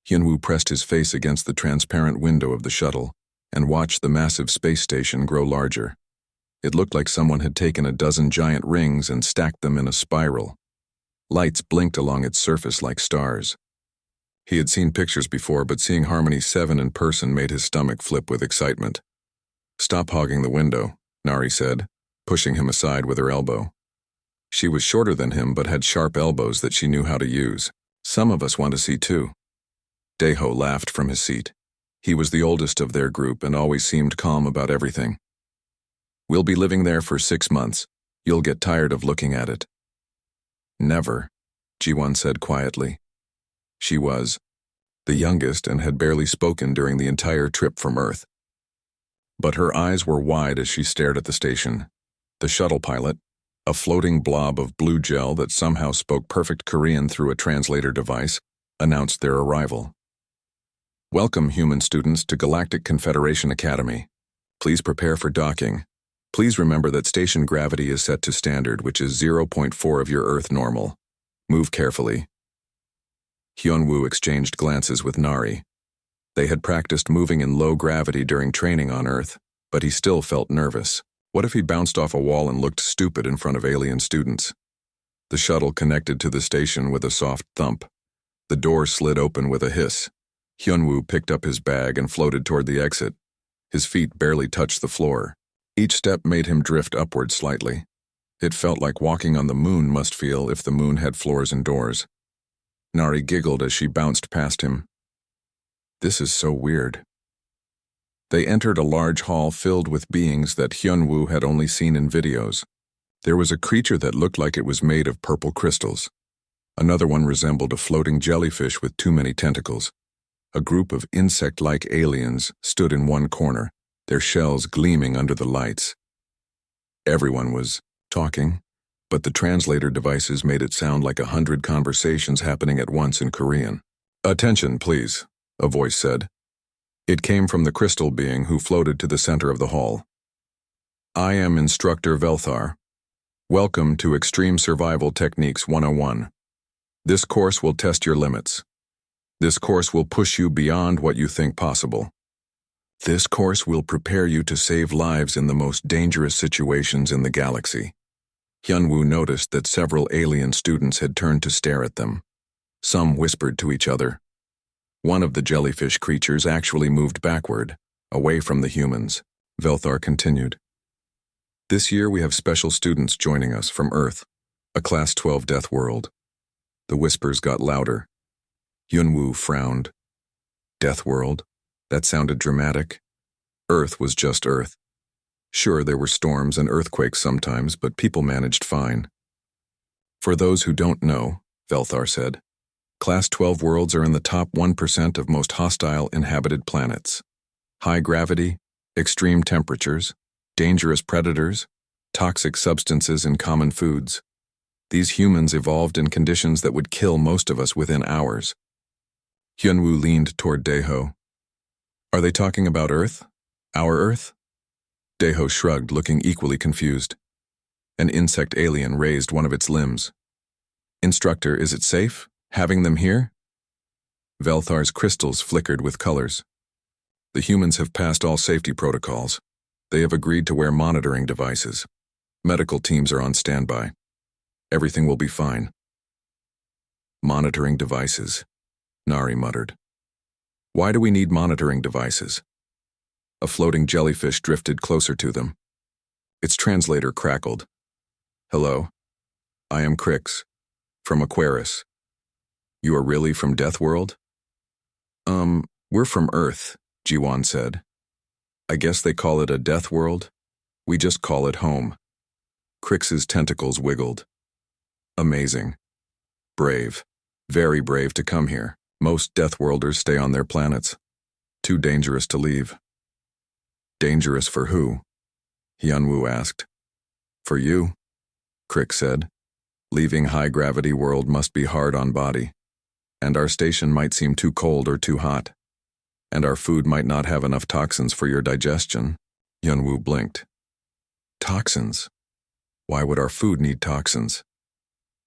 Hyunwoo pressed his face against the transparent window of the shuttle and watched the massive space station grow larger. It looked like someone had taken a dozen giant rings and stacked them in a spiral. Lights blinked along its surface like stars. He had seen pictures before, but seeing Harmony 7 in person made his stomach flip with excitement. "Stop hogging the window," Nari said, pushing him aside with her elbow. She was shorter than him but had sharp elbows that she knew how to use. "Some of us want to see too." Daeho laughed from his seat. He was the oldest of their group and always seemed calm about everything. "We'll be living there for 6 months. You'll get tired of looking at it." "Never," Ji-won said quietly. She was the youngest and had barely spoken during the entire trip from Earth. But her eyes were wide as she stared at the station. The shuttle pilot, a floating blob of blue gel that somehow spoke perfect Korean through a translator device, announced their arrival. "Welcome, human students, to Galactic Confederation Academy. Please prepare for docking. Please remember that station gravity is set to standard, which is 0.4 of your Earth normal. Move carefully." Hyunwoo exchanged glances with Nari. They had practiced moving in low gravity during training on Earth, but he still felt nervous. What if he bounced off a wall and looked stupid in front of alien students? The shuttle connected to the station with a soft thump. The door slid open with a hiss. Hyunwoo picked up his bag and floated toward the exit. His feet barely touched the floor. Each step made him drift upward slightly. It felt like walking on the moon must feel if the moon had floors and doors. Nari giggled as she bounced past him. "This is so weird." They entered a large hall filled with beings that Hyunwoo had only seen in videos. There was a creature that looked like it was made of purple crystals. Another one resembled a floating jellyfish with too many tentacles. A group of insect-like aliens stood in one corner, their shells gleaming under the lights. Everyone was talking, but the translator devices made it sound like 100 conversations happening at once in Korean. "Attention, please," a voice said. It came from the crystal being who floated to the center of the hall. "I am Instructor Velthar. Welcome to Extreme Survival Techniques 101. This course will test your limits. This course will push you beyond what you think possible. This course will prepare you to save lives in the most dangerous situations in the galaxy." Hyunwoo noticed that several alien students had turned to stare at them. Some whispered to each other. One of the jellyfish creatures actually moved backward, away from the humans. Velthar continued. "This year we have special students joining us from Earth, a Class 12 death world." The whispers got louder. Hyunwoo frowned. Death world? That sounded dramatic. Earth was just Earth. Sure, there were storms and earthquakes sometimes, but people managed fine. "For those who don't know," Velthar said, "Class 12 worlds are in the top 1% of most hostile inhabited planets. High gravity, extreme temperatures, dangerous predators, toxic substances in common foods. These humans evolved in conditions that would kill most of us within hours." Hyunwoo leaned toward Daeho. "Are they talking about Earth? Our Earth?" Daeho shrugged, looking equally confused. An insect alien raised one of its limbs. "Instructor, is it safe, having them here?" Velthar's crystals flickered with colors. "The humans have passed all safety protocols. They have agreed to wear monitoring devices. Medical teams are on standby. Everything will be fine." "Monitoring devices," Nari muttered. "Why do we need monitoring devices?" A floating jellyfish drifted closer to them. Its translator crackled. "Hello, I am Crix, from Aquarius. You are really from Deathworld?" We're from Earth," Ji-won said. "I guess they call it a death world. We just call it home." Crix's tentacles wiggled. "Amazing. Brave. Very brave to come here. Most Deathworlders stay on their planets. Too dangerous to leave." "Dangerous for who?" Hyunwoo asked. "For you," Crix said. "Leaving high-gravity world must be hard on body. And our station might seem too cold or too hot. And our food might not have enough toxins for your digestion." Hyunwoo blinked. "Toxins? Why would our food need toxins?"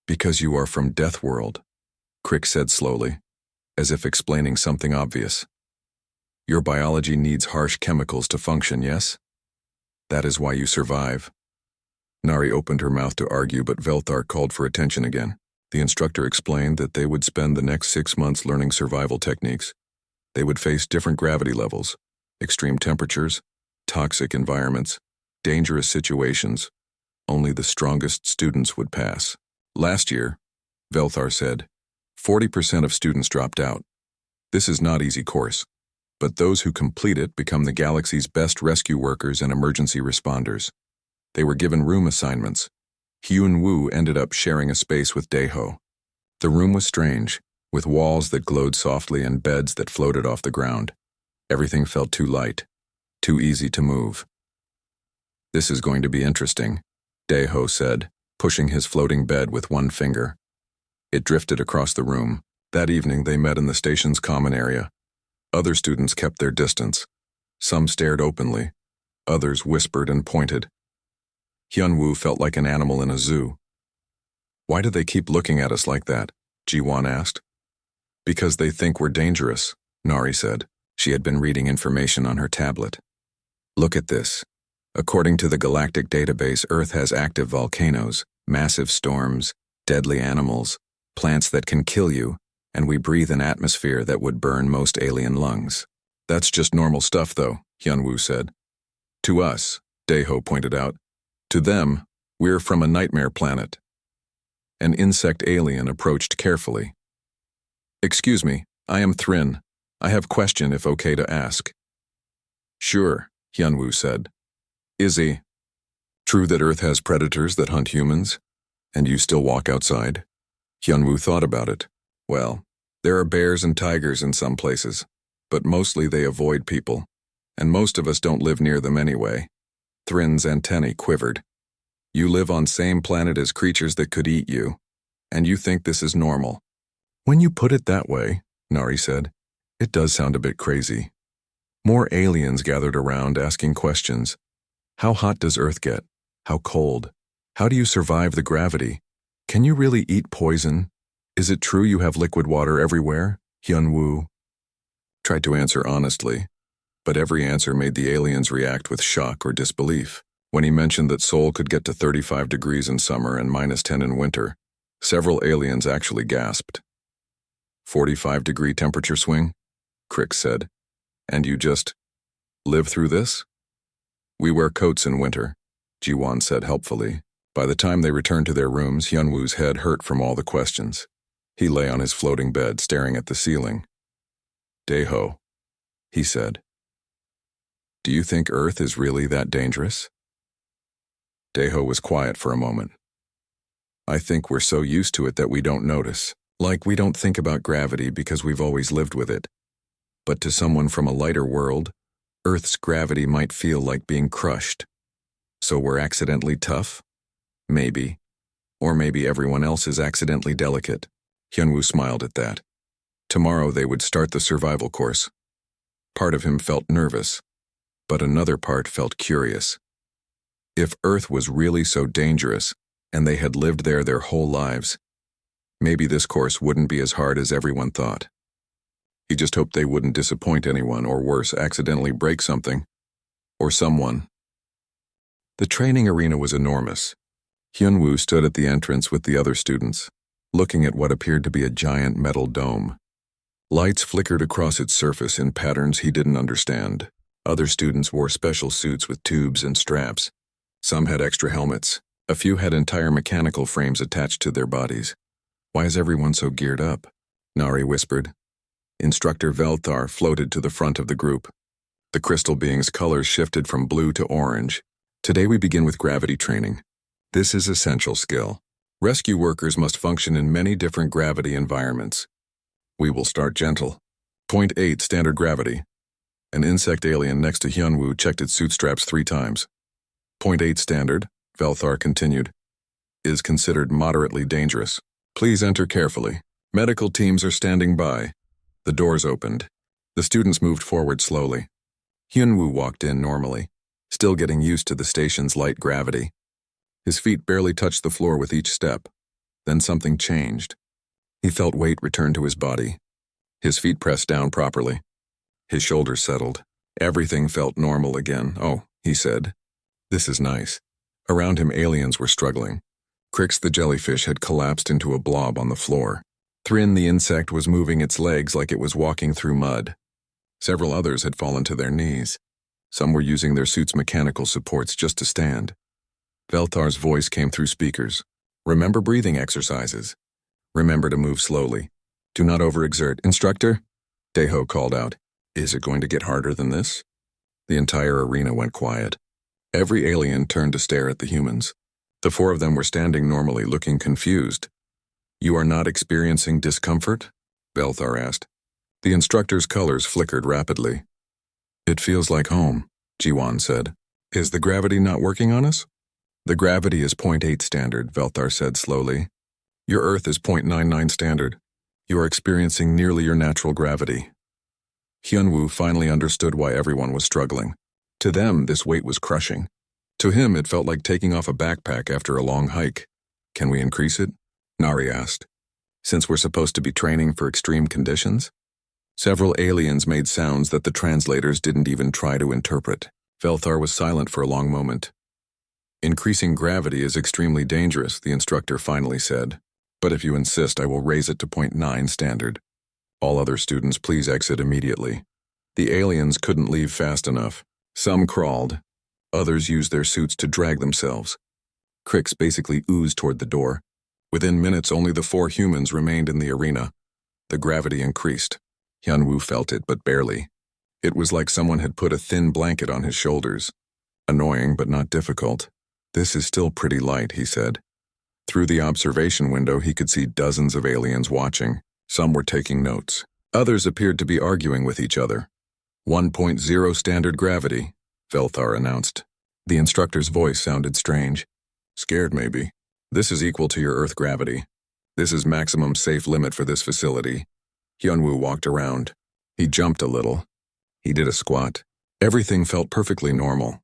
"Because you are from Deathworld," Crix said slowly. as if explaining something obvious. Your biology needs harsh chemicals to function, yes? That is why you survive. Nari opened her mouth to argue, but Velthar called for attention again. The instructor explained that they would spend the next 6 months learning survival techniques. They would face different gravity levels, extreme temperatures, toxic environments, dangerous situations. Only the strongest students would pass. Last year, Velthar said, 40% of students dropped out. This is not easy course, but those who complete it become the galaxy's best rescue workers and emergency responders. They were given room assignments. Hyun Woo ended up sharing a space with Daeho. The room was strange, with walls that glowed softly and beds that floated off the ground. Everything felt too light, too easy to move. This is going to be interesting, Daeho said, pushing his floating bed with one finger. It drifted across the room. That evening they met in the station's common area. Other students kept their distance. Some stared openly. Others whispered and pointed. Hyunwoo felt like an animal in a zoo. Why do they keep looking at us like that? Ji-won asked. Because they think we're dangerous, Nari said. She had been reading information on her tablet. Look at this. According to the Galactic database, Earth has active volcanoes, massive storms, deadly animals, plants that can kill you, and we breathe an atmosphere that would burn most alien lungs. That's just normal stuff, though, Hyunwoo said. To us, Daeho pointed out. To them, we're from a nightmare planet. An insect alien approached carefully. Excuse me, I am Thrin. I have question if okay to ask. Sure, Hyunwoo said. Is it true that Earth has predators that hunt humans, and you still walk outside? Hyunwoo thought about it. Well, there are bears and tigers in some places, but mostly they avoid people, and most of us don't live near them anyway. Thrin's antennae quivered. You live on same planet as creatures that could eat you, and you think this is normal. When you put it that way, Nari said, it does sound a bit crazy. More aliens gathered around asking questions. How hot does Earth get? How cold? How do you survive the gravity? Can you really eat poison? Is it true you have liquid water everywhere? Hyunwoo tried to answer honestly, but every answer made the aliens react with shock or disbelief. When he mentioned that Seoul could get to 35 degrees in summer and -10 in winter, several aliens actually gasped. 45-degree temperature swing? Crick said. And you just live through this? We wear coats in winter, Ji-won said helpfully. By the time they returned to their rooms, Hyunwoo's head hurt from all the questions. He lay on his floating bed, staring at the ceiling. Daeho, he said. Do you think Earth is really that dangerous? Daeho was quiet for a moment. I think we're so used to it that we don't notice. Like we don't think about gravity because we've always lived with it. But to someone from a lighter world, Earth's gravity might feel like being crushed. So we're accidentally tough? Maybe. Or maybe everyone else is accidentally delicate. Hyunwoo smiled at that. Tomorrow they would start the survival course. Part of him felt nervous, but another part felt curious. If Earth was really so dangerous, and they had lived there their whole lives, maybe this course wouldn't be as hard as everyone thought. He just hoped they wouldn't disappoint anyone, or worse, accidentally break something. Or someone. The training arena was enormous. Hyunwoo stood at the entrance with the other students, looking at what appeared to be a giant metal dome. Lights flickered across its surface in patterns he didn't understand. Other students wore special suits with tubes and straps. Some had extra helmets. A few had entire mechanical frames attached to their bodies. Why is everyone so geared up? Nari whispered. Instructor Velthar floated to the front of the group. The crystal being's colors shifted from blue to orange. Today we begin with gravity training. This is essential skill. Rescue workers must function in many different gravity environments. We will start gentle. Point 8, standard gravity. An insect alien next to Hyunwoo checked its suit straps 3 times. Point 8 standard, Velthar continued, is considered moderately dangerous. Please enter carefully. Medical teams are standing by. The doors opened. The students moved forward slowly. Hyunwoo walked in normally, still getting used to the station's light gravity. His feet barely touched the floor with each step. Then something changed. He felt weight return to his body. His feet pressed down properly. His shoulders settled. Everything felt normal again. Oh, he said. This is nice. Around him, aliens were struggling. Crix the jellyfish had collapsed into a blob on the floor. Thrin the insect was moving its legs like it was walking through mud. Several others had fallen to their knees. Some were using their suit's mechanical supports just to stand. Velthar's voice came through speakers. Remember breathing exercises. Remember to move slowly. Do not overexert. Instructor? Deho called out. Is it going to get harder than this? The entire arena went quiet. Every alien turned to stare at the humans. The four of them were standing normally, looking confused. You are not experiencing discomfort? Velthar asked. The instructor's colors flickered rapidly. It feels like home, Jiwan said. Is the gravity not working on us? The gravity is 0.8 standard, Velthar said slowly. Your Earth is 0.99 standard. You are experiencing nearly your natural gravity. Hyunwoo finally understood why everyone was struggling. To them, this weight was crushing. To him, it felt like taking off a backpack after a long hike. Can we increase it? Nari asked. Since we're supposed to be training for extreme conditions? Several aliens made sounds that the translators didn't even try to interpret. Velthar was silent for a long moment. Increasing gravity is extremely dangerous, the instructor finally said. But if you insist, I will raise it to 0.9 standard. All other students, please exit immediately. The aliens couldn't leave fast enough. Some crawled. Others used their suits to drag themselves. Crix basically oozed toward the door. Within minutes, only the four humans remained in the arena. The gravity increased. Hyunwoo felt it, but barely. It was like someone had put a thin blanket on his shoulders. Annoying, but not difficult. This is still pretty light, he said. Through the observation window, he could see dozens of aliens watching. Some were taking notes. Others appeared to be arguing with each other. 1.0 standard gravity, Velthar announced. The instructor's voice sounded strange. Scared, maybe. This is equal to your Earth gravity. This is maximum safe limit for this facility. Hyunwoo walked around. He jumped a little. He did a squat. Everything felt perfectly normal.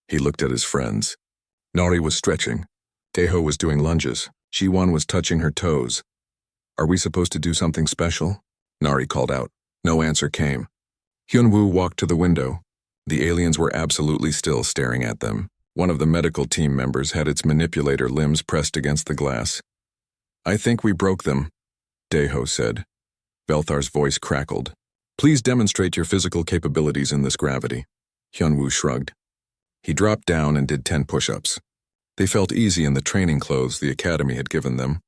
He looked at his friends. Nari was stretching. Deho was doing lunges. Jiwan was touching her toes. Are we supposed to do something special? Nari called out. No answer came. Hyunwoo walked to the window. The aliens were absolutely still staring at them. One of the medical team members had its manipulator limbs pressed against the glass. I think we broke them, Deho said. Velthar's voice crackled. Please demonstrate your physical capabilities in this gravity. Hyunwoo shrugged. He dropped down and did 10 push-ups. They felt easy in the training clothes the academy had given them.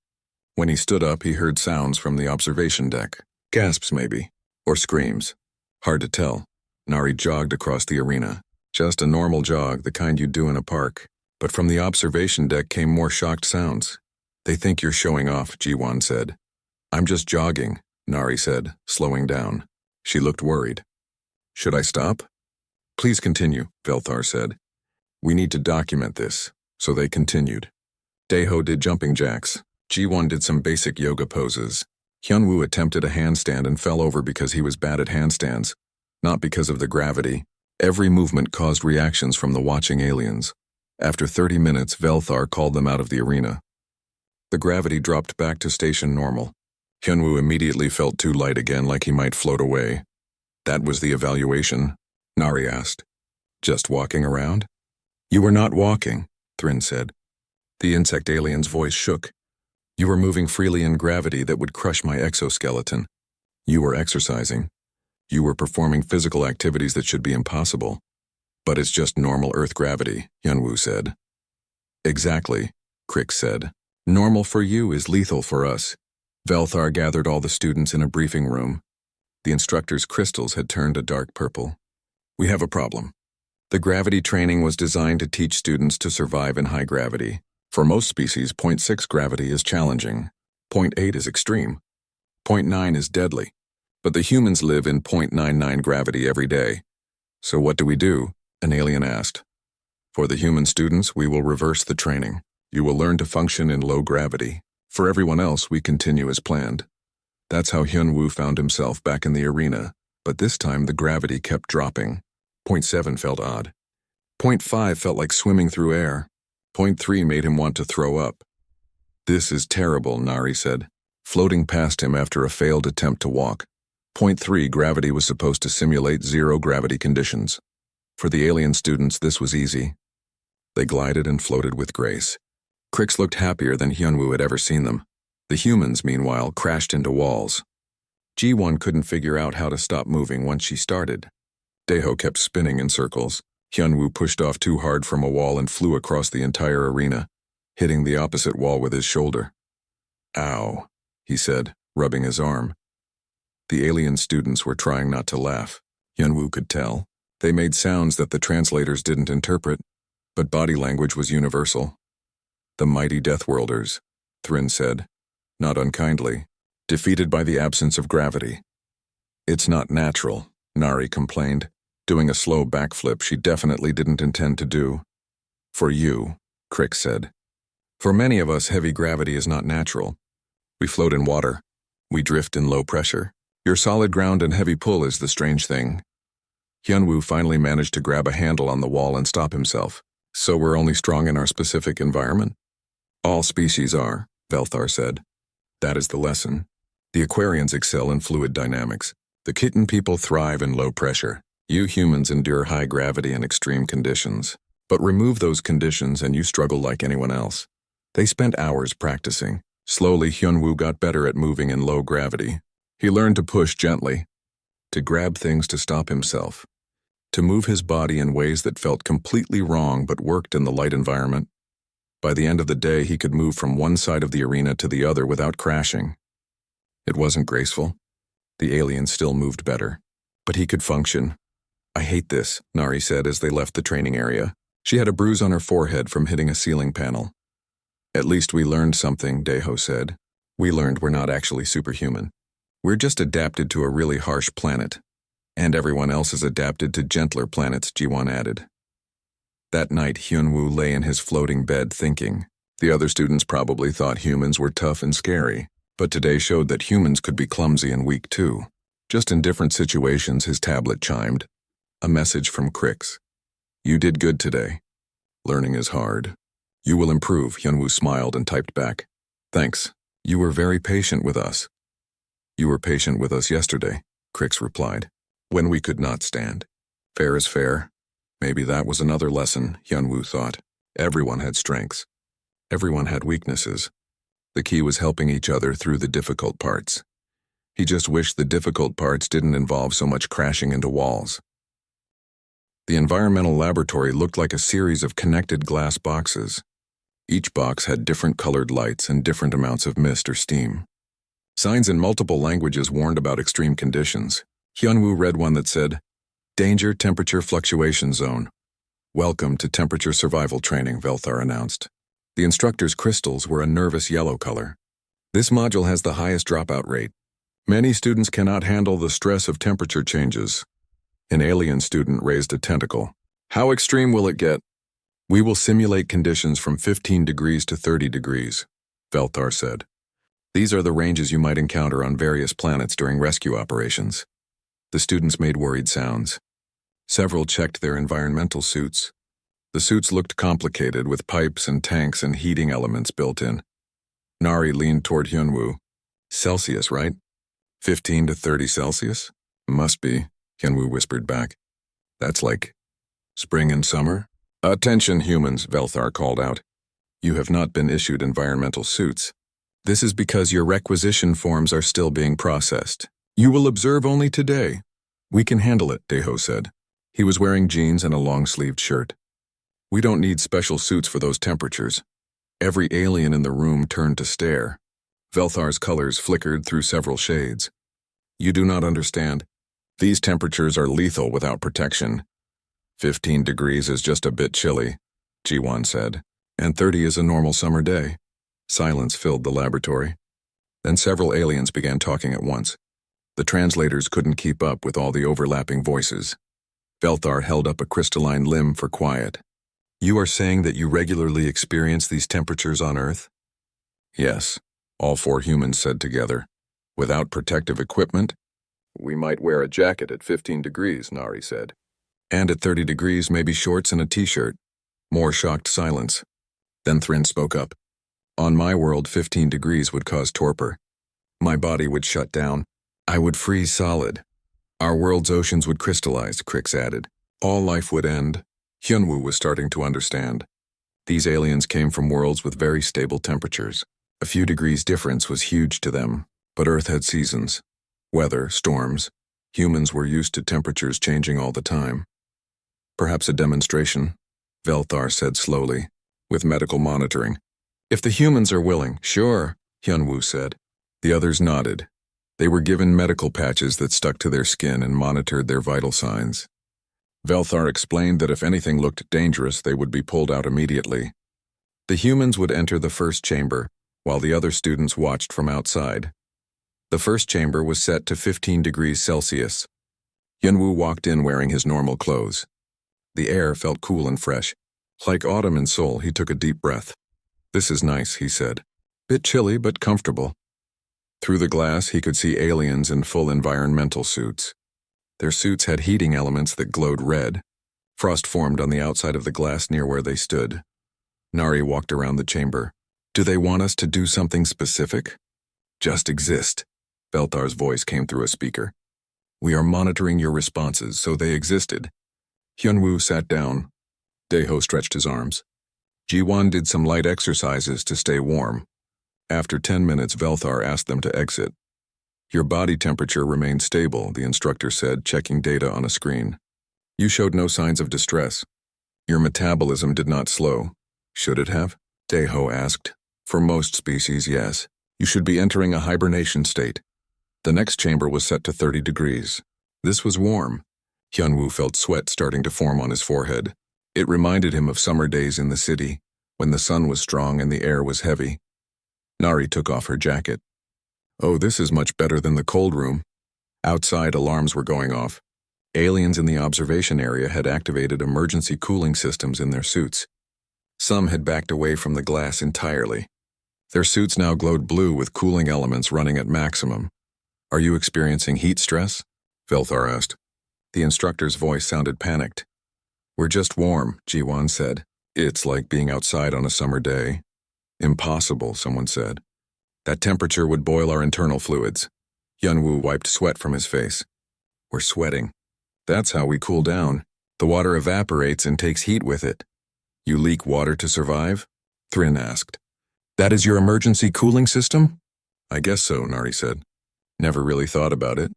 When he stood up, he heard sounds from the observation deck. Gasps, maybe. Or screams. Hard to tell. Nari jogged across the arena. Just a normal jog, the kind you'd do in a park. But from the observation deck came more shocked sounds. They think you're showing off, Jiwan said. I'm just jogging, Nari said, slowing down. She looked worried. Should I stop? Please continue, Velthar said. We need to document this. So they continued. Deho did jumping jacks. Jiwan did some basic yoga poses. Hyunwoo attempted a handstand and fell over because he was bad at handstands, not because of the gravity. Every movement caused reactions from the watching aliens. After 30 minutes, Velthar called them out of the arena. The gravity dropped back to station normal. Hyunwoo immediately felt too light again, like he might float away. That was the evaluation, Nari asked. Just walking around? You were not walking, Thrin said. The insect alien's voice shook. You were moving freely in gravity that would crush my exoskeleton. You were exercising. You were performing physical activities that should be impossible. But it's just normal Earth gravity, Hyunwoo said. Exactly, Crix said. Normal for you is lethal for us. Velthar gathered all the students in a briefing room. The instructor's crystals had turned a dark purple. We have a problem. The gravity training was designed to teach students to survive in high gravity. For most species, 0.6 gravity is challenging. 0.8 is extreme. 0.9 is deadly. But the humans live in 0.99 gravity every day. So what do we do? An alien asked. For the human students, we will reverse the training. You will learn to function in low gravity. For everyone else, we continue as planned. That's how Hyunwoo found himself back in the arena, but this time the gravity kept dropping. 0.7 felt odd. 0.5 felt like swimming through air. 0.3 made him want to throw up. This is terrible, Nari said, floating past him after a failed attempt to walk. Point 3, gravity was supposed to simulate zero gravity conditions. For the alien students, this was easy. They glided and floated with grace. Crix looked happier than Hyunwoo had ever seen them. The humans, meanwhile, crashed into walls. Ji-won couldn't figure out how to stop moving once she started. Daeho kept spinning in circles. Hyunwoo pushed off too hard from a wall and flew across the entire arena, hitting the opposite wall with his shoulder. "Ow," he said, rubbing his arm. The alien students were trying not to laugh. Hyunwoo could tell. They made sounds that the translators didn't interpret, but body language was universal. "The mighty Deathworlders," Thrin said, not unkindly, defeated by the absence of gravity. "It's not natural," Nari complained, doing a slow backflip she definitely didn't intend to do. "For you," Crix said. "For many of us, heavy gravity is not natural. We float in water. We drift in low pressure. Your solid ground and heavy pull is the strange thing." Hyunwoo finally managed to grab a handle on the wall and stop himself. "So we're only strong in our specific environment?" "All species are," Velthar said. "That is the lesson. The Aquarians excel in fluid dynamics. The kitten people thrive in low pressure. You humans endure high gravity and extreme conditions. But remove those conditions and you struggle like anyone else." They spent hours practicing. Slowly, Hyunwoo got better at moving in low gravity. He learned to push gently, to grab things to stop himself, to move his body in ways that felt completely wrong but worked in the light environment. By the end of the day, he could move from one side of the arena to the other without crashing. It wasn't graceful. The alien still moved better. But he could function. "I hate this," Nari said as they left the training area. She had a bruise on her forehead from hitting a ceiling panel. "At least we learned something," Daeho said. "We learned we're not actually superhuman. We're just adapted to a really harsh planet. And everyone else is adapted to gentler planets," Ji-won added. That night, Hyunwoo lay in his floating bed thinking. The other students probably thought humans were tough and scary, but today showed that humans could be clumsy and weak too. Just in different situations, his tablet chimed. A message from Crix. "You did good today. Learning is hard. You will improve," Hyunwoo smiled and typed back. "Thanks. You were very patient with us." "You were patient with us yesterday," Crix replied, "when we could not stand. Fair is fair." Maybe that was another lesson, Hyunwoo thought. Everyone had strengths. Everyone had weaknesses. The key was helping each other through the difficult parts. He just wished the difficult parts didn't involve so much crashing into walls. The environmental laboratory looked like a series of connected glass boxes. Each box had different colored lights and different amounts of mist or steam. Signs in multiple languages warned about extreme conditions. Hyunwoo read one that said, "Danger temperature fluctuation zone. Welcome to temperature survival training," Velthar announced. The instructor's crystals were a nervous yellow color. "This module has the highest dropout rate. Many students cannot handle the stress of temperature changes." An alien student raised a tentacle. "How extreme will it get?" "We will simulate conditions from 15 degrees to 30 degrees, Velthar said. "These are the ranges you might encounter on various planets during rescue operations." The students made worried sounds. Several checked their environmental suits. The suits looked complicated with pipes and tanks and heating elements built in. Nari leaned toward Hyunwoo. "Celsius, right? 15 to 30 Celsius? Must be," Hyunwoo whispered back. "That's like spring and summer?" "Attention, humans," Velthar called out. "You have not been issued environmental suits. This is because your requisition forms are still being processed. You will observe only today." "We can handle it," Daeho said. He was wearing jeans and a long-sleeved shirt. "We don't need special suits for those temperatures." Every alien in the room turned to stare. Velthar's colors flickered through several shades. "You do not understand. These temperatures are lethal without protection. 15 degrees is just a bit chilly," Ji-won said, "and 30 is a normal summer day." Silence filled the laboratory. Then several aliens began talking at once. The translators couldn't keep up with all the overlapping voices. Velthar held up a crystalline limb for quiet. "You are saying that you regularly experience these temperatures on Earth?" "Yes," all four humans said together. "Without protective equipment?" "We might wear a jacket at 15 degrees, Nari said. "And at 30 degrees, maybe shorts and a t-shirt." More shocked silence. Then Thrin spoke up. "On my world, 15 degrees would cause torpor. My body would shut down. I would freeze solid. Our world's oceans would crystallize, Crix added. All life would end. Hyunwoo was starting to understand. These aliens came from worlds with very stable temperatures. A few degrees difference was huge to them, but Earth had seasons. Weather, storms. Humans were used to temperatures changing all the time. Perhaps a demonstration, Velthar said slowly, with medical monitoring. If the humans are willing, sure, Hyunwoo said. The others nodded. They were given medical patches that stuck to their skin and monitored their vital signs. Velthar explained that if anything looked dangerous, they would be pulled out immediately. The humans would enter the first chamber, while the other students watched from outside. The first chamber was set to 15 degrees Celsius. Hyunwoo walked in wearing his normal clothes. The air felt cool and fresh. Like autumn in Seoul, he took a deep breath. This is nice, he said. Bit chilly, but comfortable. Through the glass, he could see aliens in full environmental suits. Their suits had heating elements that glowed red. Frost formed on the outside of the glass near where they stood. Nari walked around the chamber. Do they want us to do something specific? Just exist. Velthar's voice came through a speaker. We are monitoring your responses, so they existed. Hyunwoo sat down. Daeho stretched his arms. Jiwon did some light exercises to stay warm. After 10 minutes, Velthar asked them to exit. Your body temperature remained stable, the instructor said, checking data on a screen. You showed no signs of distress. Your metabolism did not slow. Should it have? Daeho asked. For most species, yes. You should be entering a hibernation state. The next chamber was set to 30 degrees. This was warm. Hyunwoo felt sweat starting to form on his forehead. It reminded him of summer days in the city, when the sun was strong and the air was heavy. Nari took off her jacket. Oh, this is much better than the cold room. Outside, alarms were going off. Aliens in the observation area had activated emergency cooling systems in their suits. Some had backed away from the glass entirely. Their suits now glowed blue with cooling elements running at maximum. Are you experiencing heat stress? Velthar asked. The instructor's voice sounded panicked. We're just warm, Jiwon said. It's like being outside on a summer day. Impossible, someone said. That temperature would boil our internal fluids. Hyunwoo wiped sweat from his face. We're sweating. That's how we cool down. The water evaporates and takes heat with it. You leak water to survive? Thrin asked. That is your emergency cooling system? I guess so, Nari said. Never really thought about it.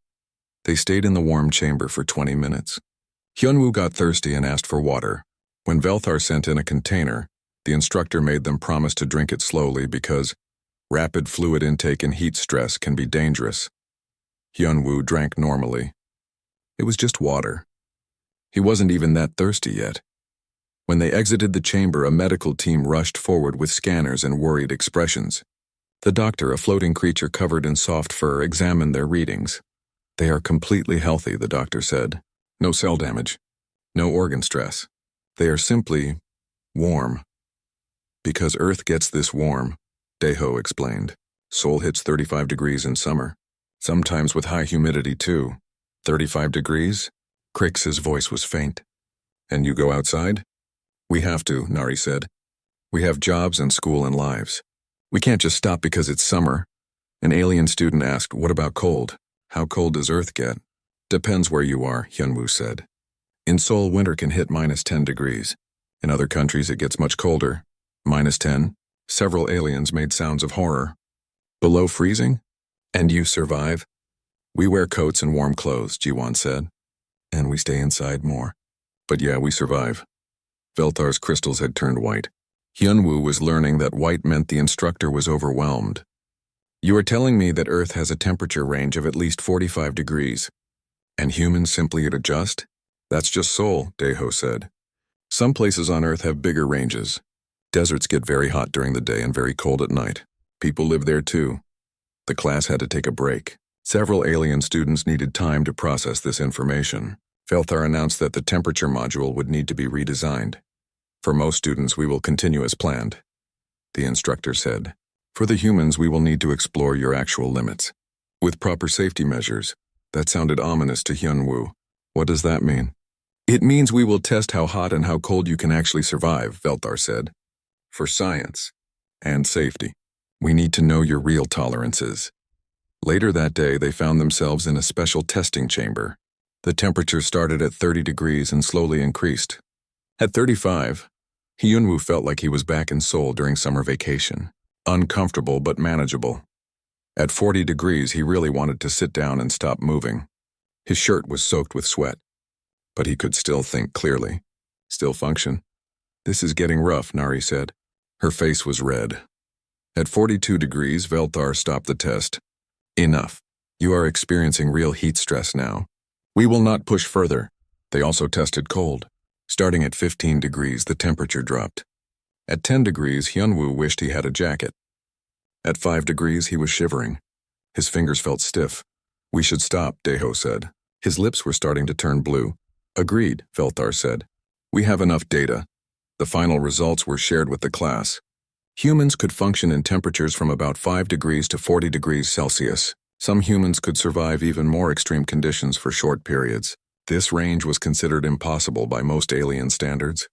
They stayed in the warm chamber for 20 minutes. Hyunwoo got thirsty and asked for water. When Velthar sent in a container, the instructor made them promise to drink it slowly because rapid fluid intake and heat stress can be dangerous. Hyunwoo drank normally. It was just water. He wasn't even that thirsty yet. When they exited the chamber, a medical team rushed forward with scanners and worried expressions. The doctor, a floating creature covered in soft fur, examined their readings. They are completely healthy, the doctor said. No cell damage. No organ stress. They are simply warm. Because Earth gets this warm, Daeho explained. Seoul hits 35 degrees in summer. Sometimes with high humidity too. 35 degrees? Crix's voice was faint. And you go outside? We have to, Nari said. We have jobs and school and lives. We can't just stop because it's summer. An alien student asked, what about cold? How cold does Earth get? Depends where you are, Hyunwoo said. In Seoul, winter can hit -10 degrees. In other countries, it gets much colder. -10. Several aliens made sounds of horror. Below freezing? And you survive? We wear coats and warm clothes, Jiwon said. And we stay inside more. But yeah, we survive. Velthar's crystals had turned white. Hyunwoo was learning that white meant the instructor was overwhelmed. You are telling me that Earth has a temperature range of at least 45 degrees. And humans simply adjust? That's just Seoul, Daeho said. Some places on Earth have bigger ranges. Deserts get very hot during the day and very cold at night. People live there too. The class had to take a break. Several alien students needed time to process this information. Velthar announced that the temperature module would need to be redesigned. For most students, we will continue as planned. The instructor said, for the humans, we will need to explore your actual limits. With proper safety measures. That sounded ominous to Hyunwoo. What does that mean? It means we will test how hot and how cold you can actually survive, Velthar said. For science and safety. We need to know your real tolerances. Later that day, they found themselves in a special testing chamber. The temperature started at 30 degrees and slowly increased. At 35, Hyunwoo felt like he was back in Seoul during summer vacation. Uncomfortable but manageable. At 40 degrees, he really wanted to sit down and stop moving. His shirt was soaked with sweat. But he could still think clearly. Still function. "This is getting rough," Nari said. Her face was red. At 42 degrees, Velthar stopped the test. "Enough. You are experiencing real heat stress now. We will not push further." They also tested cold. Starting at 15 degrees, the temperature dropped. At 10 degrees, Hyunwoo wished he had a jacket. At 5 degrees, he was shivering. His fingers felt stiff. "We should stop," Daeho said. His lips were starting to turn blue. "Agreed," Velthar said. "We have enough data." The final results were shared with the class. Humans could function in temperatures from about 5 degrees to 40 degrees Celsius. Some humans could survive even more extreme conditions for short periods. This range was considered impossible by most alien standards.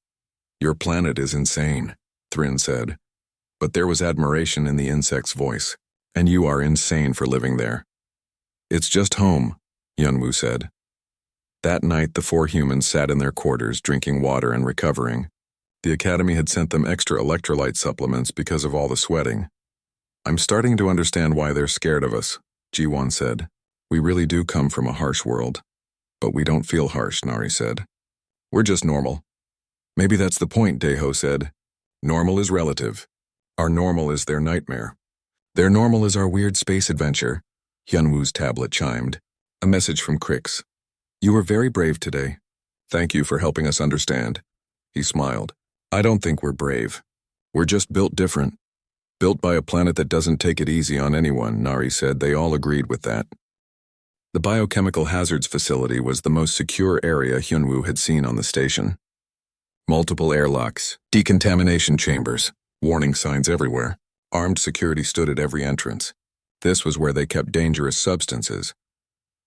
"Your planet is insane," Thrin said. But there was admiration in the insect's voice. "And you are insane for living there." "It's just home," Hyunwoo said. That night, the 4 humans sat in their quarters, drinking water and recovering. The academy had sent them extra electrolyte supplements because of all the sweating. "I'm starting to understand why they're scared of us," Jiwon said. "We really do come from a harsh world." "But we don't feel harsh," Nari said. "We're just normal." "Maybe that's the point," Daeho said. "Normal is relative. Our normal is their nightmare. Their normal is our weird space adventure," Hyunwoo's tablet chimed. A message from Crix. "You were very brave today. Thank you for helping us understand." He smiled. "I don't think we're brave. We're just built different. Built by a planet that doesn't take it easy on anyone," Nari said. They all agreed with that. The biochemical hazards facility was the most secure area Hyunwoo had seen on the station. Multiple airlocks, decontamination chambers, warning signs everywhere. Armed security stood at every entrance. This was where they kept dangerous substances.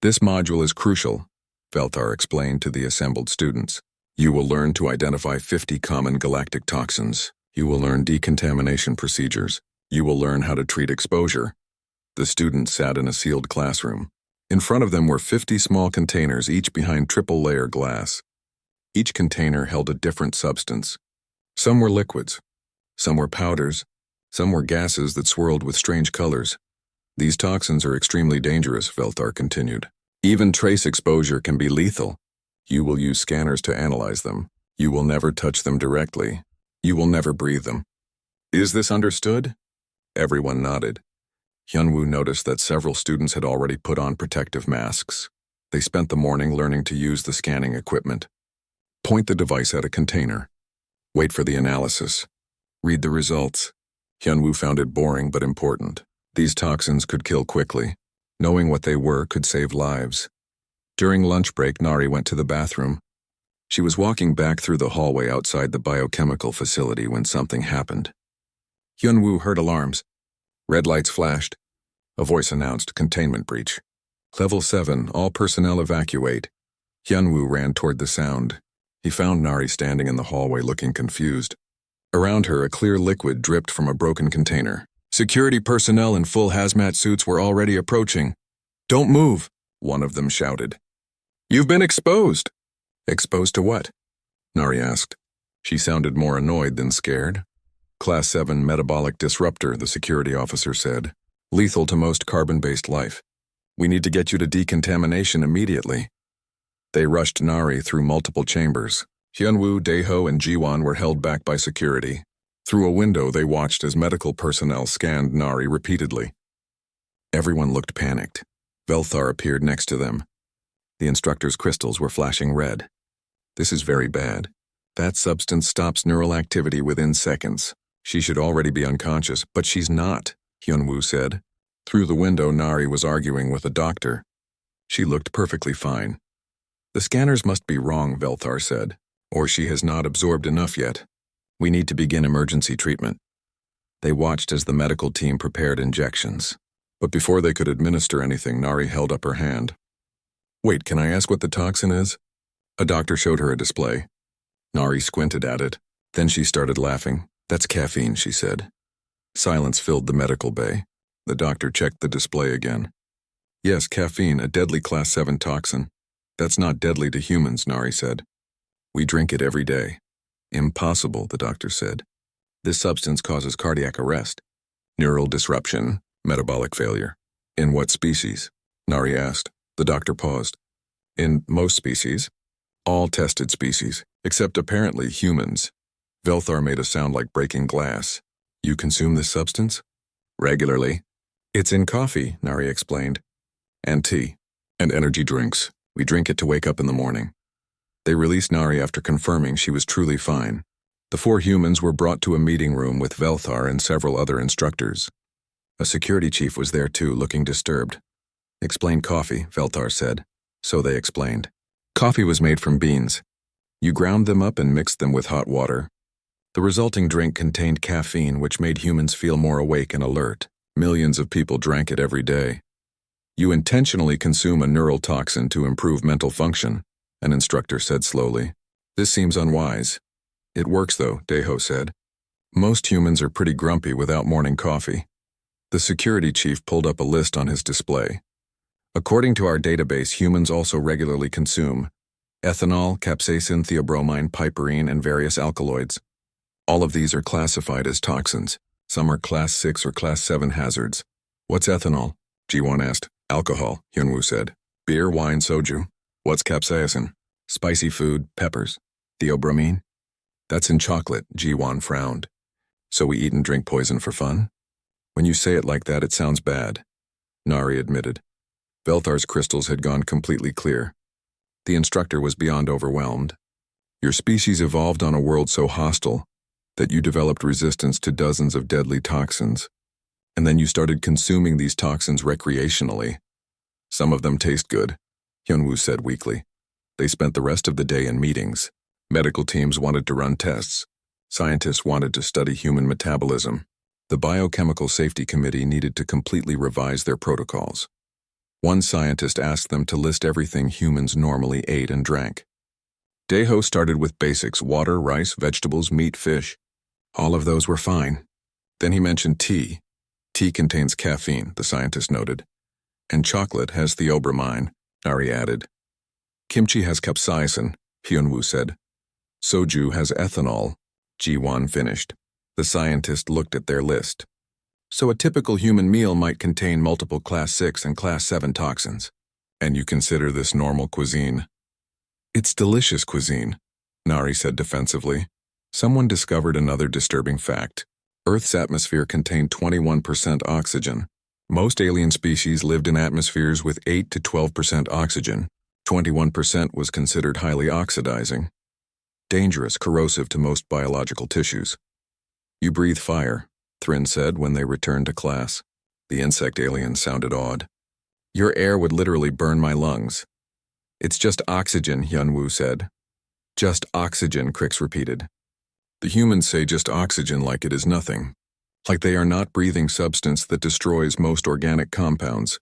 "This module is crucial," Velthar explained to the assembled students. "You will learn to identify 50 common galactic toxins. You will learn decontamination procedures. You will learn how to treat exposure." The students sat in a sealed classroom. In front of them were 50 small containers, each behind triple-layer glass. Each container held a different substance. Some were liquids. Some were powders. Some were gases that swirled with strange colors. "These toxins are extremely dangerous," Velthar continued. "Even trace exposure can be lethal. You will use scanners to analyze them. You will never touch them directly. You will never breathe them. Is this understood?" Everyone nodded. Hyunwoo noticed that several students had already put on protective masks. They spent the morning learning to use the scanning equipment. Point the device at a container. Wait for the analysis. Read the results. Hyunwoo found it boring but important. These toxins could kill quickly. Knowing what they were could save lives. During lunch break, Nari went to the bathroom. She was walking back through the hallway outside the biochemical facility when something happened. Hyunwoo heard alarms. Red lights flashed. A voice announced containment breach. "Level 7, all personnel evacuate." Hyunwoo ran toward the sound. He found Nari standing in the hallway looking confused. Around her, a clear liquid dripped from a broken container. Security personnel in full hazmat suits were already approaching. "Don't move," one of them shouted. "You've been exposed." "Exposed to what?" Nari asked. She sounded more annoyed than scared. "Class 7 metabolic disruptor," the security officer said. "Lethal to most carbon-based life. We need to get you to decontamination immediately." They rushed Nari through multiple chambers. Hyunwoo, Daeho, and Jiwon were held back by security. Through a window, they watched as medical personnel scanned Nari repeatedly. Everyone looked panicked. Velthar appeared next to them. The instructor's crystals were flashing red. "This is very bad. That substance stops neural activity within seconds. She should already be unconscious, but she's not," Hyunwoo said. Through the window, Nari was arguing with a doctor. She looked perfectly fine. "The scanners must be wrong," Velthar said, "or she has not absorbed enough yet. We need to begin emergency treatment." They watched as the medical team prepared injections. But before they could administer anything, Nari held up her hand. "Wait, can I ask what the toxin is?" A doctor showed her a display. Nari squinted at it. Then she started laughing. "That's caffeine," she said. Silence filled the medical bay. The doctor checked the display again. Yes, caffeine, a deadly Class 7 toxin. That's not deadly to humans, Nari said. We drink it every day. Impossible, the doctor said. This substance causes cardiac arrest, neural disruption, metabolic failure. In what species? Nari asked. The doctor paused. In most species. All tested species, except apparently humans. Velthar made a sound like breaking glass. You consume this substance? Regularly. It's in coffee, Nari explained. And tea. And energy drinks. We drink it to wake up in the morning. They released Nari after confirming she was truly fine. The 4 humans were brought to a meeting room with Velthar and several other instructors. A security chief was there too, looking disturbed. Explain coffee, Velthar said. So they explained. Coffee was made from beans. You ground them up and mixed them with hot water. The resulting drink contained caffeine, which made humans feel more awake and alert. Millions of people drank it every day. You intentionally consume a neural toxin to improve mental function, an instructor said slowly. This seems unwise. It works though, Deho said. Most humans are pretty grumpy without morning coffee. The security chief pulled up a list on his display. According to our database, humans also regularly consume ethanol, capsaicin, theobromine, piperine, and various alkaloids. All of these are classified as toxins. Some are Class 6 or Class 7 hazards. What's ethanol? Ji-won asked. Alcohol, Hyunwoo said. Beer, wine, soju. What's capsaicin? Spicy food, peppers. Theobromine? That's in chocolate, Ji-won frowned. So we eat and drink poison for fun? When you say it like that, it sounds bad, Nari admitted. Velthar's crystals had gone completely clear. The instructor was beyond overwhelmed. Your species evolved on a world so hostile that you developed resistance to dozens of deadly toxins. And then you started consuming these toxins recreationally. Some of them taste good, Hyunwoo said weakly. They spent the rest of the day in meetings. Medical teams wanted to run tests. Scientists wanted to study human metabolism. The Biochemical Safety Committee needed to completely revise their protocols. One scientist asked them to list everything humans normally ate and drank. Deho started with basics: water, rice, vegetables, meat, fish. All of those were fine. Then he mentioned tea. Tea contains caffeine, the scientist noted. And chocolate has theobromine, Nari added. Kimchi has capsaicin, Hyunwoo said. Soju has ethanol, Ji-won finished. The scientist looked at their list. So a typical human meal might contain multiple Class 6 and Class 7 toxins. And you consider this normal cuisine? It's delicious cuisine, Nari said defensively. Someone discovered another disturbing fact. Earth's atmosphere contained 21% oxygen. Most alien species lived in atmospheres with 8 to 12% oxygen. 21% was considered highly oxidizing. Dangerous, corrosive to most biological tissues. You breathe fire, Thryn said when they returned to class. The insect alien sounded awed. Your air would literally burn my lungs. It's just oxygen, Hyunwoo said. Just oxygen, Crix repeated. The humans say just oxygen like it is nothing. Like they are not breathing substance that destroys most organic compounds.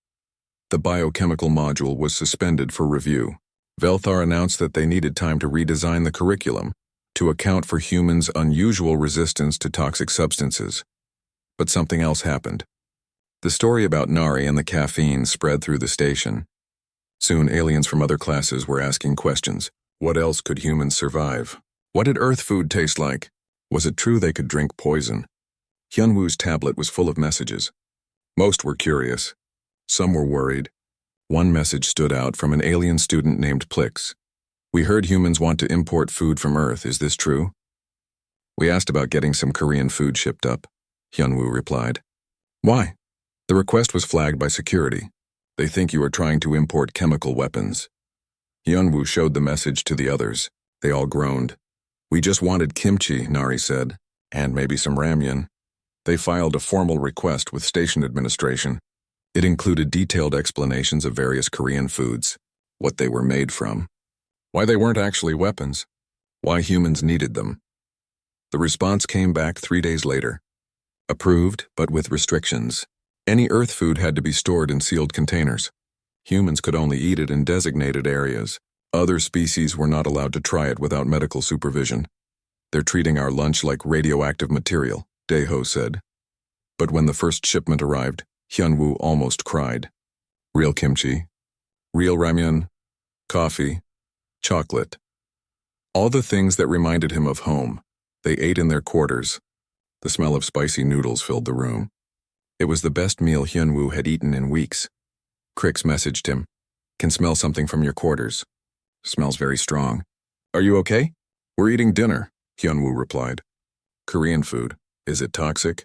The biochemical module was suspended for review. Velthar announced that they needed time to redesign the curriculum to account for humans' unusual resistance to toxic substances. But something else happened. The story about Nari and the caffeine spread through the station. Soon aliens from other classes were asking questions. What else could humans survive? What did Earth food taste like? Was it true they could drink poison? Hyunwoo's tablet was full of messages. Most were curious. Some were worried. One message stood out from an alien student named Plix. We heard humans want to import food from Earth. Is this true? We asked about getting some Korean food shipped up, Hyunwoo replied. Why? The request was flagged by security. They think you are trying to import chemical weapons. Hyunwoo showed the message to the others. They all groaned. We just wanted kimchi, Nari said, and maybe some ramyun. They filed a formal request with station administration. It included detailed explanations of various Korean foods, what they were made from, why they weren't actually weapons, why humans needed them. The response came back 3 days later. Approved, but with restrictions. Any Earth food had to be stored in sealed containers. Humans could only eat it in designated areas. Other species were not allowed to try it without medical supervision. They're treating our lunch like radioactive material, Deho said. But when the first shipment arrived, Hyunwoo almost cried. real kimchi, real ramen, coffee, chocolate. All the things that reminded him of home. They ate in their quarters. The smell of spicy noodles filled the room. It was the best meal Hyunwoo had eaten in weeks. Crix messaged him. Can smell something from your quarters. Smells very strong. Are you okay? We're eating dinner, Hyunwoo replied. Korean food. Is it toxic?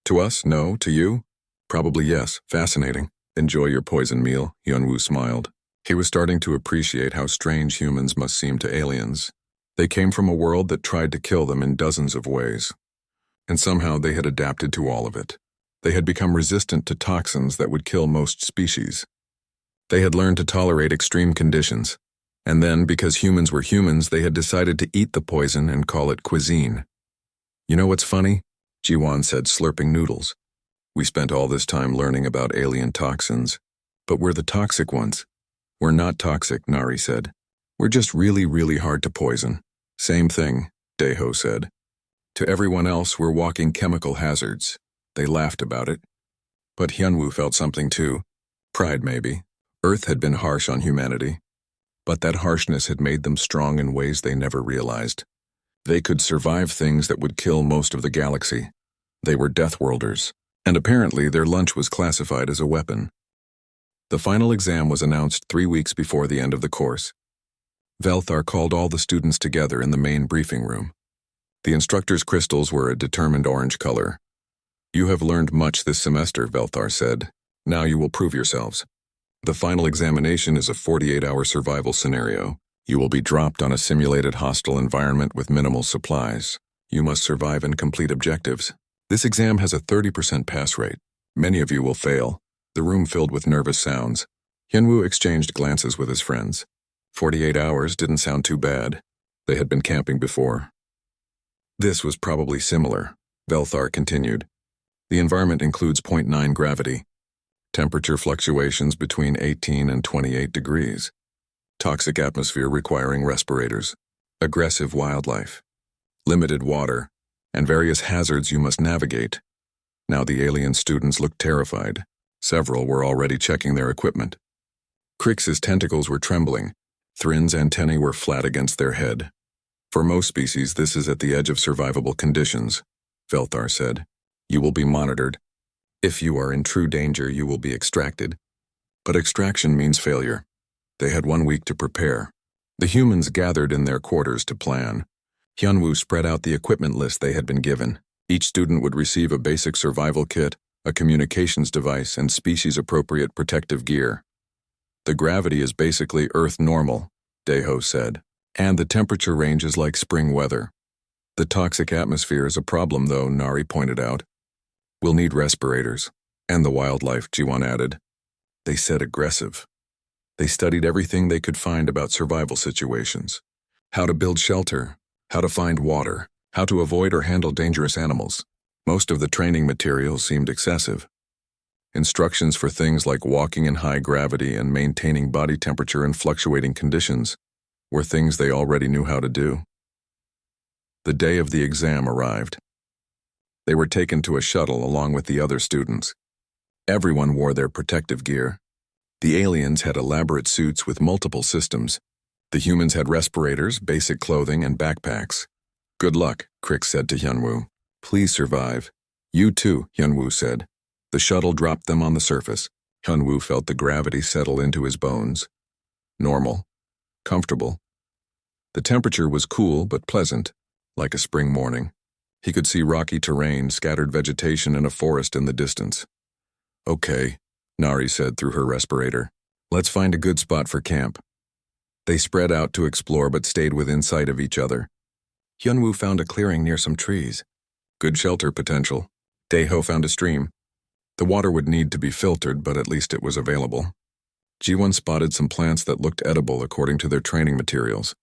To us, no. To you? Probably yes. Fascinating. Enjoy your poison meal, Hyunwoo smiled. He was starting to appreciate how strange humans must seem to aliens. They came from a world that tried to kill them in dozens of ways. And somehow they had adapted to all of it. They had become resistant to toxins that would kill most species. They had learned to tolerate extreme conditions. And then, because humans were humans, they had decided to eat the poison and call it cuisine. You know what's funny? Jiwon said, slurping noodles. We spent all this time learning about alien toxins. But we're the toxic ones. We're not toxic, Nari said. We're just really, really hard to poison. Same thing, Daeho said. To everyone else, we're walking chemical hazards. They laughed about it. But Hyunwoo felt something too. Pride, maybe. Earth had been harsh on humanity. But that harshness had made them strong in ways they never realized. They could survive things that would kill most of the galaxy. They were Deathworlders, and apparently their lunch was classified as a weapon. The final exam was announced 3 weeks before the end of the course. Velthar called all the students together in the main briefing room. The instructor's crystals were a determined orange color. You have learned much this semester, Velthar said. Now you will prove yourselves. The final examination is a 48-hour survival scenario. You will be dropped on a simulated hostile environment with minimal supplies. You must survive and complete objectives. This exam has a 30% pass rate. Many of you will fail. The room filled with nervous sounds. Hyunwoo exchanged glances with his friends. 48 hours didn't sound too bad. They had been camping before. This was probably similar, Velthar continued. The environment includes 0.9 gravity. Temperature fluctuations between 18 and 28 degrees. Toxic atmosphere requiring respirators. Aggressive wildlife. Limited water. And various hazards you must navigate. Now the alien students looked terrified. Several were already checking their equipment. Crix's tentacles were trembling. Thrin's antennae were flat against their head. For most species, this is at the edge of survivable conditions, Velthar said. You will be monitored. If you are in true danger, you will be extracted. But extraction means failure. They had 1 week to prepare. The humans gathered in their quarters to plan. Hyunwoo spread out the equipment list they had been given. Each student would receive a basic survival kit, a communications device, and species-appropriate protective gear. The gravity is basically Earth normal, Daeho said, and the temperature range is like spring weather. The toxic atmosphere is a problem, though, Nari pointed out. We'll need respirators. And the wildlife, Jiwon added. They said aggressive. They studied everything they could find about survival situations. How to build shelter, how to find water, how to avoid or handle dangerous animals. Most of the training materials seemed excessive. Instructions for things like walking in high gravity and maintaining body temperature in fluctuating conditions were things they already knew how to do. The day of the exam arrived. They were taken to a shuttle along with the other students. Everyone wore their protective gear. The aliens had elaborate suits with multiple systems. The humans had respirators, basic clothing, and backpacks. Good luck, Crix said to Hyunwoo. Please survive. You too, Hyunwoo said. The shuttle dropped them on the surface. Hyunwoo felt the gravity settle into his bones. Normal. Comfortable. The temperature was cool but pleasant, like a spring morning. He could see rocky terrain, scattered vegetation, and a forest in the distance. Okay, Nari said through her respirator. Let's find a good spot for camp. They spread out to explore but stayed within sight of each other. Hyunwoo found a clearing near some trees. Good shelter potential. Daeho found a stream. The water would need to be filtered, but at least it was available. Jiwon spotted some plants that looked edible according to their training materials.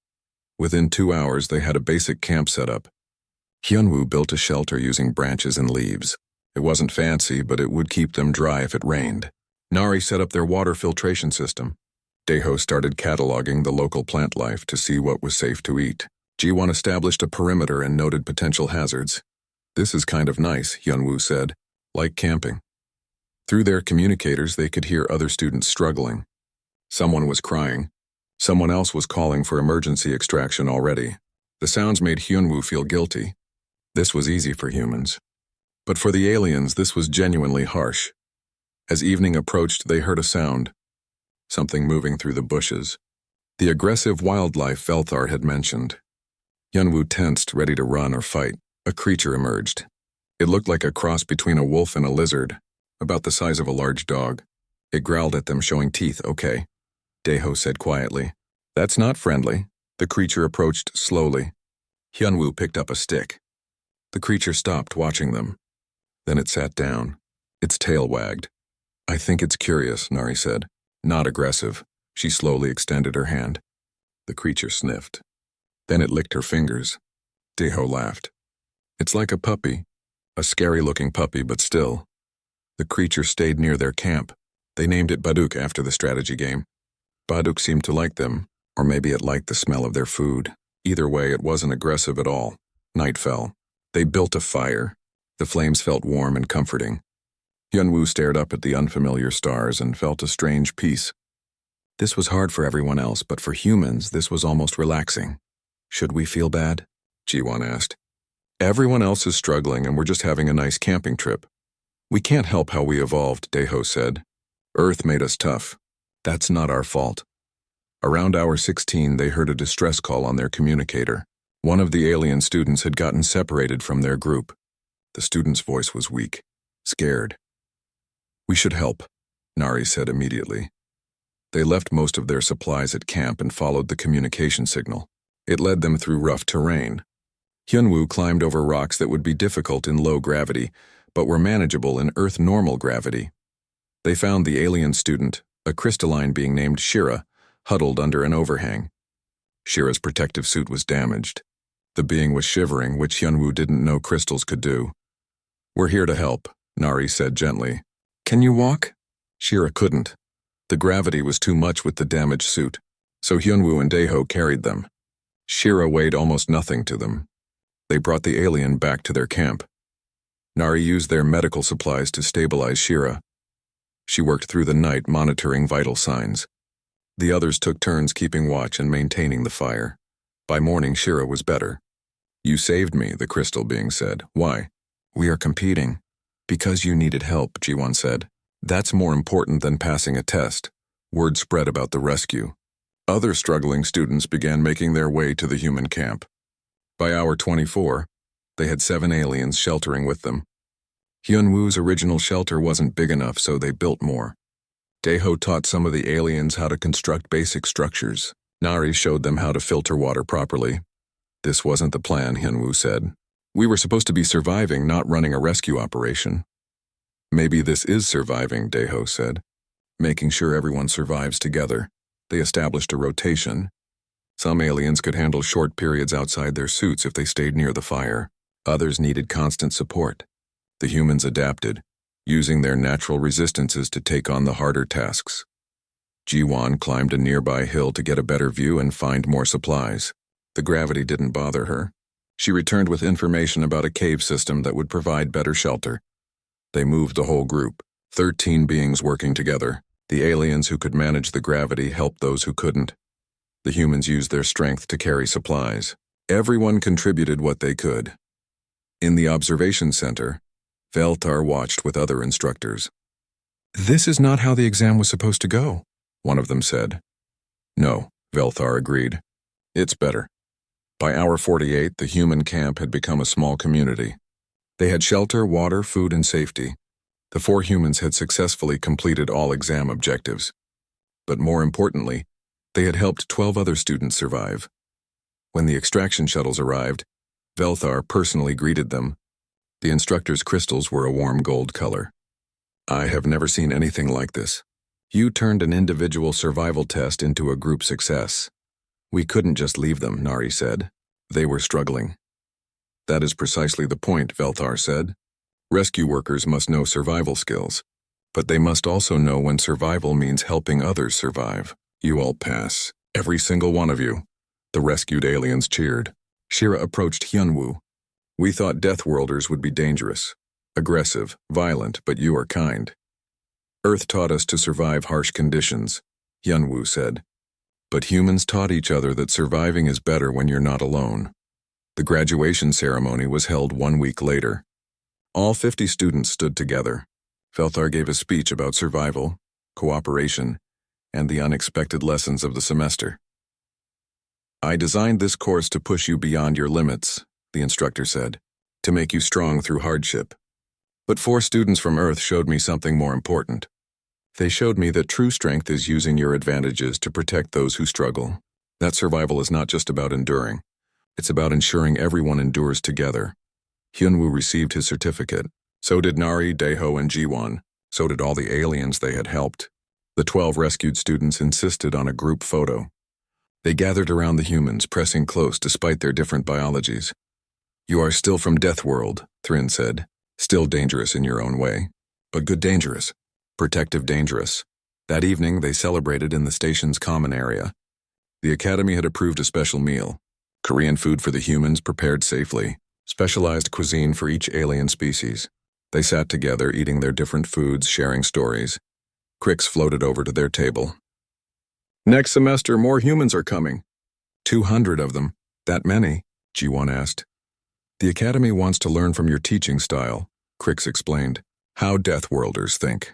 Within 2 hours, they had a basic camp set up. Hyunwoo built a shelter using branches and leaves. It wasn't fancy, but it would keep them dry if it rained. Nari set up their water filtration system. Daeho started cataloging the local plant life to see what was safe to eat. Jiwon established a perimeter and noted potential hazards. This is kind of nice, Hyunwoo said. Like camping. Through their communicators, they could hear other students struggling. Someone was crying. Someone else was calling for emergency extraction already. The sounds made Hyunwoo feel guilty. This was easy for humans. But for the aliens, this was genuinely harsh. As evening approached, they heard a sound. Something moving through the bushes. The aggressive wildlife Velthar had mentioned. Hyunwoo tensed, ready to run or fight. A creature emerged. It looked like a cross between a wolf and a lizard, about the size of a large dog. It growled at them, showing teeth. Okay, Daeho said quietly. That's not friendly. The creature approached slowly. Hyunwoo picked up a stick. The creature stopped, watching them. Then it sat down. Its tail wagged. I think it's curious, Nari said. Not aggressive. She slowly extended her hand. The creature sniffed. Then it licked her fingers. Daeho laughed. It's like a puppy. A scary-looking puppy, but still. The creature stayed near their camp. They named it Baduk after the strategy game. Baduk seemed to like them, or maybe it liked the smell of their food. Either way, it wasn't aggressive at all. Night fell. They built a fire. The flames felt warm and comforting. Hyunwoo stared up at the unfamiliar stars and felt a strange peace. This was hard for everyone else, but for humans, this was almost relaxing. Should we feel bad? Jiwon asked. Everyone else is struggling and we're just having a nice camping trip. We can't help how we evolved, Daeho said. Earth made us tough. That's not our fault. Around hour 16, they heard a distress call on their communicator. One of the alien students had gotten separated from their group. The student's voice was weak, scared. We should help, Nari said immediately. They left most of their supplies at camp and followed the communication signal. It led them through rough terrain. Hyunwoo climbed over rocks that would be difficult in low gravity, but were manageable in Earth-normal gravity. They found the alien student, a crystalline being named Shira, huddled under an overhang. Shira's protective suit was damaged. The being was shivering, which Hyunwoo didn't know crystals could do. We're here to help, Nari said gently. Can you walk? Shira couldn't. The gravity was too much with the damaged suit, so Hyunwoo and Daeho carried them. Shira weighed almost nothing to them. They brought the alien back to their camp. Nari used their medical supplies to stabilize Shira. She worked through the night monitoring vital signs. The others took turns keeping watch and maintaining the fire. By morning, Shira was better. You saved me, the crystal being said. Why? We are competing. Because you needed help, Jiwon said. That's more important than passing a test. Word spread about the rescue. Other struggling students began making their way to the human camp. By hour 24, they had 7 aliens sheltering with them. Hyunwoo's original shelter wasn't big enough, so they built more. Daeho taught some of the aliens how to construct basic structures. Nari showed them how to filter water properly. This wasn't the plan, Hyunwoo said. We were supposed to be surviving, not running a rescue operation. Maybe this is surviving, Daeho said. Making sure everyone survives together. They established a rotation. Some aliens could handle short periods outside their suits if they stayed near the fire. Others needed constant support. The humans adapted, using their natural resistances to take on the harder tasks. Jiwon climbed a nearby hill to get a better view and find more supplies. The gravity didn't bother her. She returned with information about a cave system that would provide better shelter. They moved the whole group, 13 beings working together. The aliens who could manage the gravity helped those who couldn't. The humans used their strength to carry supplies. Everyone contributed what they could. In the observation center, Velthar watched with other instructors. This is not how the exam was supposed to go, one of them said. No, Velthar agreed. It's better. By hour 48, the human camp had become a small community. They had shelter, water, food, and safety. The 4 humans had successfully completed all exam objectives. But more importantly, they had helped 12 other students survive. When the extraction shuttles arrived, Velthar personally greeted them. The instructor's crystals were a warm gold color. I have never seen anything like this. You turned an individual survival test into a group success. We couldn't just leave them, Nari said. They were struggling. That is precisely the point, Velthar said. Rescue workers must know survival skills, but they must also know when survival means helping others survive. You all pass, every single one of you. The rescued aliens cheered. Shira approached Hyunwoo. We thought Deathworlders would be dangerous, aggressive, violent, but you are kind. Earth taught us to survive harsh conditions, Hyunwoo said. But humans taught each other that surviving is better when you're not alone. The graduation ceremony was held 1 week later. All 50 students stood together. Felthar gave a speech about survival, cooperation, and the unexpected lessons of the semester. I designed this course to push you beyond your limits, the instructor said, to make you strong through hardship. But 4 students from Earth showed me something more important. They showed me that true strength is using your advantages to protect those who struggle. That survival is not just about enduring. It's about ensuring everyone endures together. Hyunwoo received his certificate. So did Nari, Daeho, and Jiwon. So did all the aliens they had helped. The 12 rescued students insisted on a group photo. They gathered around the humans, pressing close despite their different biologies. You are still from Deathworld, Thrin said. Still dangerous in your own way. But good dangerous. Protective dangerous. That evening, they celebrated in the station's common area. The Academy had approved a special meal. Korean food for the humans prepared safely. Specialized cuisine for each alien species. They sat together, eating their different foods, sharing stories. Crix floated over to their table. Next semester, more humans are coming. 200 of them. That many? Jiwon asked. The Academy wants to learn from your teaching style, Crix explained. How Deathworlders think.